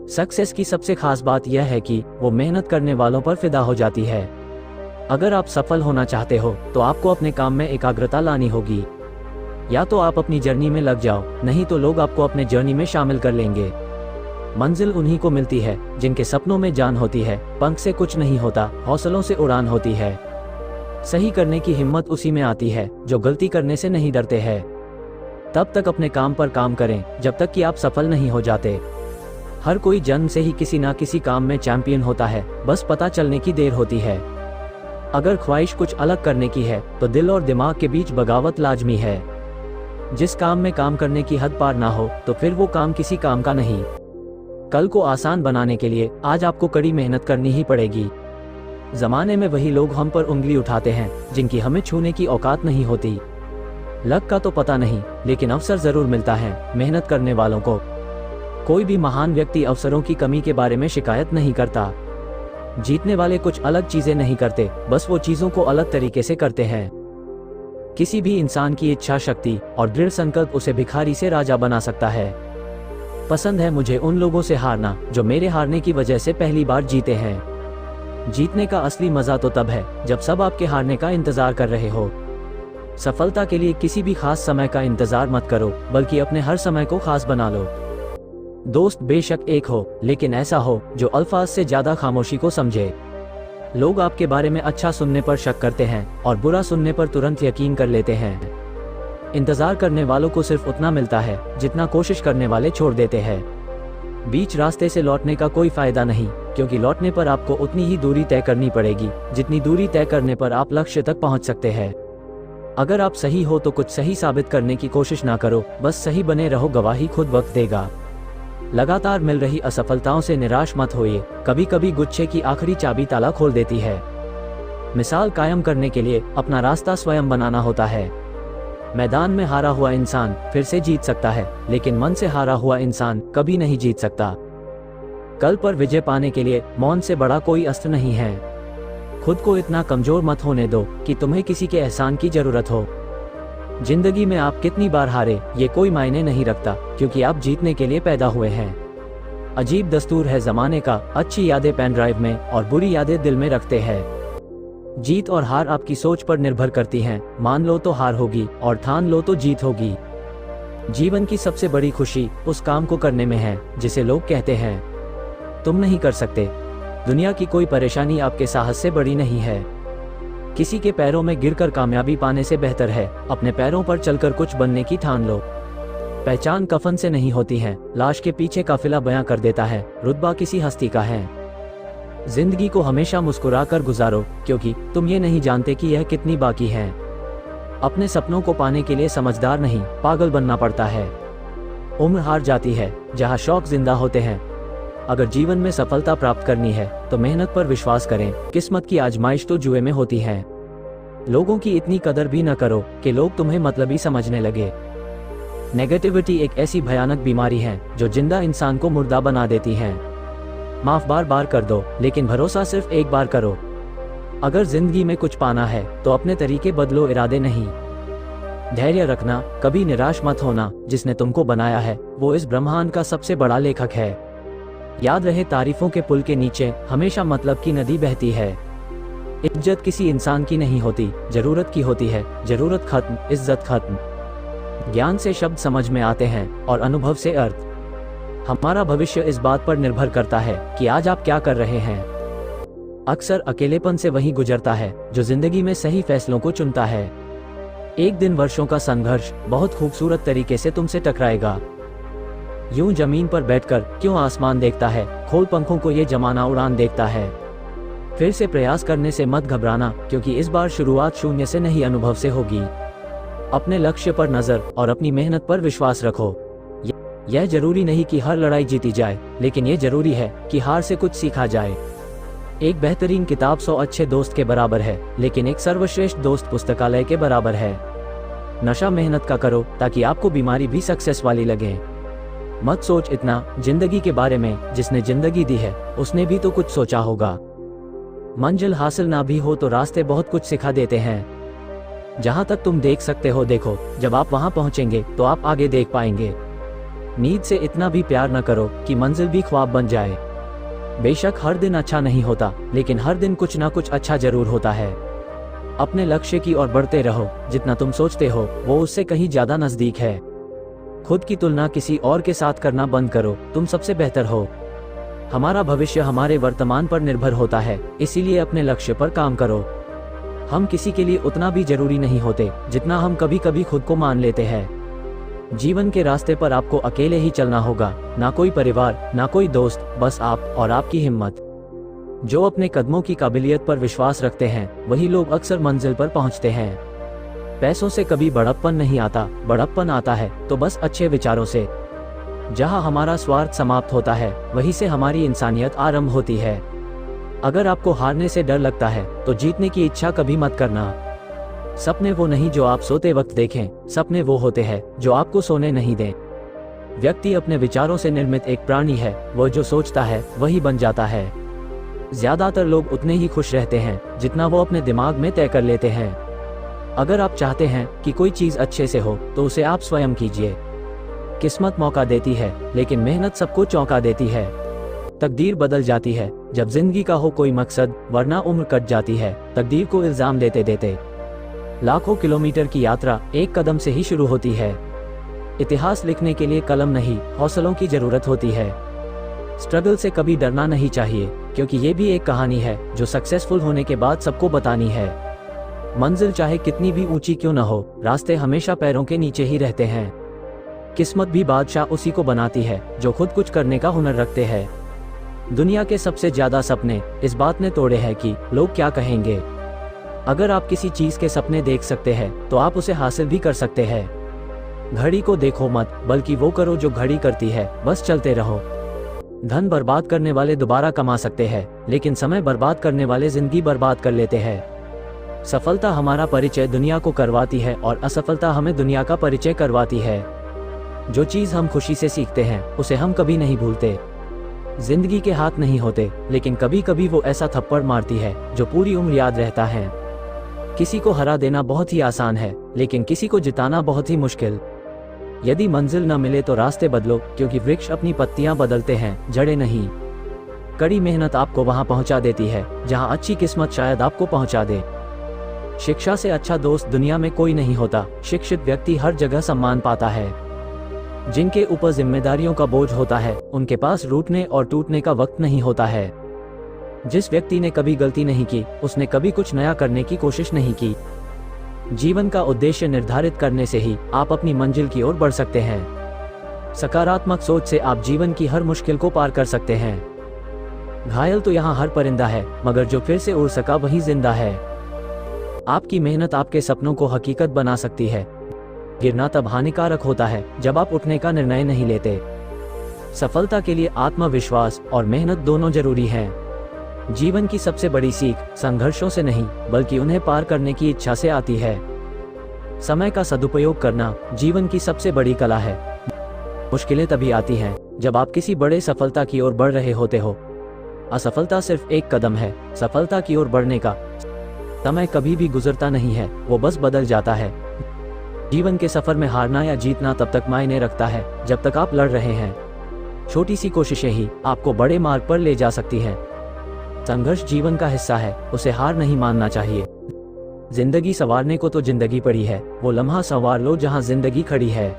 Success की सबसे खास बात यह है कि वो मेहनत करने वालों पर फिदा हो जाती है। अगर आप सफल होना चाहते हो तो आपको अपने काम में एकाग्रता लानी होगी। या तो आप अपनी जर्नी में लग जाओ, नहीं तो लोग आपको अपने जर्नी में शामिल कर लेंगे। मंजिल उन्हीं को मिलती है जिनके सपनों में जान होती है, पंख से कुछ नहीं होता, हौसलों से उड़ान होती है। सही करने की हिम्मत उसी में आती है जो गलती करने से नहीं डरते हैं। तब तक अपने काम पर काम करें जब तक कि आप सफल नहीं हो जाते। हर कोई जन्म से ही किसी ना किसी काम में चैंपियन होता है, बस पता चलने की देर होती है। अगर ख्वाहिश कुछ अलग करने की है तो दिल और दिमाग के बीच बगावत लाजमी है। जिस काम में काम करने की हद पार ना हो तो फिर वो काम किसी काम का नहीं। कल को आसान बनाने के लिए आज आपको कड़ी मेहनत करनी ही पड़ेगी। जमाने में वही लोग हम पर उंगली उठाते हैं जिनकी हमें छूने की औकात नहीं होती। लक का तो पता नहीं, लेकिन अवसर जरूर मिलता है मेहनत करने वालों को। कोई भी महान व्यक्ति अवसरों की कमी के बारे में शिकायत नहीं करता। जीतने वाले कुछ अलग चीजें नहीं करते, बस वो चीजों को अलग तरीके से करते हैं। किसी भी इंसान की इच्छा शक्ति और दृढ़ संकल्प उसे भिखारी से राजा बना सकता है। पसंद है मुझे उन लोगों से हारना जो मेरे हारने की वजह से पहली बार जीते हैं। जीतने का असली मजा तो तब है जब सब आपके हारने का इंतजार कर रहे हो। सफलता के लिए किसी भी खास समय का इंतजार मत करो, बल्कि अपने हर समय को खास बना लो। दोस्त बेशक एक हो, लेकिन ऐसा हो जो अल्फाज से ज्यादा खामोशी को समझे। लोग आपके बारे में अच्छा सुनने पर शक करते हैं और बुरा सुनने पर तुरंत यकीन कर लेते हैं। इंतजार करने वालों को सिर्फ उतना मिलता है जितना कोशिश करने वाले छोड़ देते हैं। बीच रास्ते से लौटने का कोई फायदा नहीं, क्योंकि लौटने पर आपको उतनी ही दूरी तय करनी पड़ेगी जितनी दूरी तय करने पर आप लक्ष्य तक पहुंच सकते हैं। अगर आप सही हो तो कुछ सही साबित करने की कोशिश ना करो, बस सही बने रहो, गवाही खुद वक्त देगा। लगातार मिल रही असफलताओं से निराश मत होइए, कभी कभी गुच्छे की आखिरी चाबी ताला खोल देती है। मिसाल कायम करने के लिए अपना रास्ता स्वयं बनाना होता है। मैदान में हारा हुआ इंसान फिर से जीत सकता है, लेकिन मन से हारा हुआ इंसान कभी नहीं जीत सकता। कल पर विजय पाने के लिए मौन से बड़ा कोई अस्त्र नहीं है। खुद को इतना कमजोर मत होने दो कि तुम्हें किसी के एहसान की जरूरत हो। जिंदगी में आप कितनी बार हारे ये कोई मायने नहीं रखता, क्योंकि आप जीतने के लिए पैदा हुए हैं। अजीब दस्तूर है जमाने का, अच्छी यादें पेन ड्राइव में और बुरी यादें दिल में रखते हैं। जीत और हार आपकी सोच पर निर्भर करती हैं। मान लो तो हार होगी और ठान लो तो जीत होगी। जीवन की सबसे बड़ी खुशी उस काम को करने में है जिसे लोग कहते हैं तुम नहीं कर सकते। दुनिया की कोई परेशानी आपके साहस से बड़ी नहीं है। किसी के पैरों में गिरकर कामयाबी पाने से बेहतर है अपने पैरों पर चलकर कुछ बनने की ठान लो। पहचान कफन से नहीं होती है, लाश के पीछे काफिला बयां कर देता है रुतबा किसी हस्ती का है। जिंदगी को हमेशा मुस्कुराकर गुजारो, क्योंकि तुम ये नहीं जानते कि यह कितनी बाकी है। अपने सपनों को पाने के लिए समझदार नहीं, पागल बनना पड़ता है। उम्र हार जाती है जहां शौक जिंदा होते हैं। अगर जीवन में सफलता प्राप्त करनी है तो मेहनत पर विश्वास करें। किस्मत की आजमाइश तो जुए में होती है। लोगों की इतनी कदर भी न करो कि लोग तुम्हें मतलबी समझने लगे। नेगेटिविटी एक ऐसी भयानक बीमारी है जो जिंदा इंसान को मुर्दा बना देती है। माफ बार बार कर दो, लेकिन भरोसा सिर्फ एक बार करो। अगर जिंदगी में कुछ पाना है तो अपने तरीके बदलो, इरादे नहीं। धैर्य रखना, कभी निराश मत होना। जिसने तुमको बनाया है वो इस ब्रह्मांड का सबसे बड़ा लेखक है। याद रहे, तारीफों के पुल के नीचे हमेशा मतलब की नदी बहती है। इज्जत किसी इंसान की नहीं होती, जरूरत की होती है। जरूरत खत्म, इज्जत खत्म। ज्ञान से शब्द समझ में आते हैं और अनुभव से अर्थ। हमारा भविष्य इस बात पर निर्भर करता है कि आज आप क्या कर रहे हैं। अक्सर अकेलेपन से वही गुजरता है जो जिंदगी में सही फैसलों को चुनता है। एक दिन वर्षों का संघर्ष बहुत खूबसूरत तरीके से तुमसे टकराएगा। यूं जमीन पर बैठकर क्यों आसमान देखता है, खोल पंखों को ये जमाना उड़ान देखता है। फिर से प्रयास करने से मत घबराना, क्योंकि इस बार शुरुआत शून्य से नहीं, अनुभव से होगी। अपने लक्ष्य पर नजर और अपनी मेहनत पर विश्वास रखो। यह जरूरी नहीं कि हर लड़ाई जीती जाए, लेकिन यह जरूरी है कि हार से कुछ सीखा जाए। एक बेहतरीन किताब 100 अच्छे दोस्त के बराबर है, लेकिन एक सर्वश्रेष्ठ दोस्त पुस्तकालय के बराबर है। नशा मेहनत का करो ताकि आपको बीमारी भी सक्सेस वाली लगे। मत सोच इतना जिंदगी के बारे में, जिसने जिंदगी दी है उसने भी तो कुछ सोचा होगा। मंजिल हासिल ना भी हो तो रास्ते बहुत कुछ सिखा देते हैं। जहां तक तुम देख सकते हो देखो, जब आप वहां पहुंचेंगे तो आप आगे देख पाएंगे। नींद से इतना भी प्यार न करो कि मंजिल भी ख्वाब बन जाए। बेशक हर दिन अच्छा नहीं होता, लेकिन हर दिन कुछ ना कुछ अच्छा जरूर होता है। अपने लक्ष्य की ओर बढ़ते रहो, जितना तुम सोचते हो वो उससे कहीं ज्यादा नजदीक है। खुद की तुलना किसी और के साथ करना बंद करो, तुम सबसे बेहतर हो। हमारा भविष्य हमारे वर्तमान पर निर्भर होता है, इसीलिए अपने लक्ष्य पर काम करो। हम किसी के लिए उतना भी जरूरी नहीं होते जितना हम कभी कभी खुद को मान लेते हैं। जीवन के रास्ते पर आपको अकेले ही चलना होगा, ना कोई परिवार, ना कोई दोस्त, बस आप और आपकी हिम्मत। जो अपने कदमों की काबिलियत पर विश्वास रखते हैं वही लोग अक्सर मंजिल पर पहुंचते हैं। पैसों से कभी बड़प्पन नहीं आता, बड़प्पन आता है तो बस अच्छे विचारों से। जहां हमारा स्वार्थ समाप्त होता है वहीं से हमारी इंसानियत आरंभ होती है। अगर आपको हारने से डर लगता है तो जीतने की इच्छा कभी मत करना। सपने वो नहीं जो आप सोते वक्त देखें, सपने वो होते हैं जो आपको सोने नहीं दें। व्यक्ति अपने विचारों से निर्मित एक प्राणी है, वो जो सोचता है वही बन जाता है। ज्यादातर लोग उतने ही खुश रहते हैं जितना वो अपने दिमाग में तय कर लेते हैं। अगर आप चाहते हैं कि कोई चीज अच्छे से हो तो उसे आप स्वयं कीजिए। किस्मत मौका देती है, लेकिन मेहनत सबको चौंका देती है। तकदीर बदल जाती है जब जिंदगी का हो कोई मकसद, वरना उम्र कट जाती है तकदीर को इल्जाम देते देते। लाखों किलोमीटर की यात्रा एक कदम से ही शुरू होती है। इतिहास लिखने के लिए कलम नहीं, हौसलों की जरूरत होती है। स्ट्रगल से कभी डरना नहीं चाहिए, क्योंकि ये भी एक कहानी है जो सक्सेसफुल होने के बाद सबको बतानी है। मंजिल चाहे कितनी भी ऊंची क्यों न हो, रास्ते हमेशा पैरों के नीचे ही रहते हैं। किस्मत भी बादशाह उसी को बनाती है जो खुद कुछ करने का हुनर रखते हैं। दुनिया के सबसे ज्यादा सपने इस बात ने तोड़े हैं कि लोग क्या कहेंगे। अगर आप किसी चीज के सपने देख सकते हैं तो आप उसे हासिल भी कर सकते हैं। घड़ी को देखो मत, बल्कि वो करो जो घड़ी करती है, बस चलते रहो। धन बर्बाद करने वाले दोबारा कमा सकते हैं, लेकिन समय बर्बाद करने वाले जिंदगी बर्बाद कर लेते हैं। सफलता हमारा परिचय दुनिया को करवाती है और असफलता हमें दुनिया का परिचय करवाती है। जो चीज हम खुशी से सीखते हैं उसे हम कभी नहीं भूलते। जिंदगी के हाथ नहीं होते, लेकिन कभी कभी वो ऐसा थप्पड़ मारती है जो पूरी उम्र याद रहता है। किसी को हरा देना बहुत ही आसान है, लेकिन किसी को जिताना बहुत ही मुश्किल। यदि मंजिल न मिले तो रास्ते बदलो, क्योंकि वृक्ष अपनी पत्तियां बदलते हैं, जड़ें नहीं। कड़ी मेहनत आपको वहां पहुंचा देती है जहां अच्छी किस्मत शायद आपको पहुंचा दे। शिक्षा से अच्छा दोस्त दुनिया में कोई नहीं होता। शिक्षित व्यक्ति हर जगह सम्मान पाता है। जिनके ऊपर जिम्मेदारियों का बोझ होता है उनके पास रूठने और टूटने का वक्त नहीं होता है। जिस व्यक्ति ने कभी गलती नहीं की, उसने कभी कुछ नया करने की कोशिश नहीं की। जीवन का उद्देश्य निर्धारित करने से ही आप अपनी मंजिल की ओर बढ़ सकते हैं। सकारात्मक सोच से आप जीवन की हर मुश्किल को पार कर सकते हैं। घायल तो यहाँ हर परिंदा है, मगर जो फिर से उड़ सका वही जिंदा है। आपकी मेहनत आपके सपनों को हकीकत बना सकती है। गिरना तब हानिकारक होता है जब आप उठने का निर्णय नहीं लेते। सफलता के लिए आत्मविश्वास और मेहनत दोनों जरूरी हैं। जीवन की सबसे बड़ी सीख संघर्षों से नहीं, बल्कि उन्हें पार करने की इच्छा से आती है। समय का सदुपयोग करना जीवन की सबसे बड़ी कला है। मुश्किलें तभी आती हैं जब आप किसी बड़े सफलता की ओर बढ़ रहे होते हो। असफलता सिर्फ एक कदम है सफलता की ओर बढ़ने का। समय कभी भी गुजरता नहीं है, वो बस बदल जाता है। जीवन के सफर में हारना या जीतना तब तक मायने रखता है जब तक आप लड़ रहे हैं। छोटी सी कोशिशें ही आपको बड़े मार्ग पर ले जा सकती हैं। संघर्ष जीवन का हिस्सा है, उसे हार नहीं मानना चाहिए। जिंदगी संवारने को तो जिंदगी पड़ी है, वो लम्हा संवार लो जहां जिंदगी खड़ी है।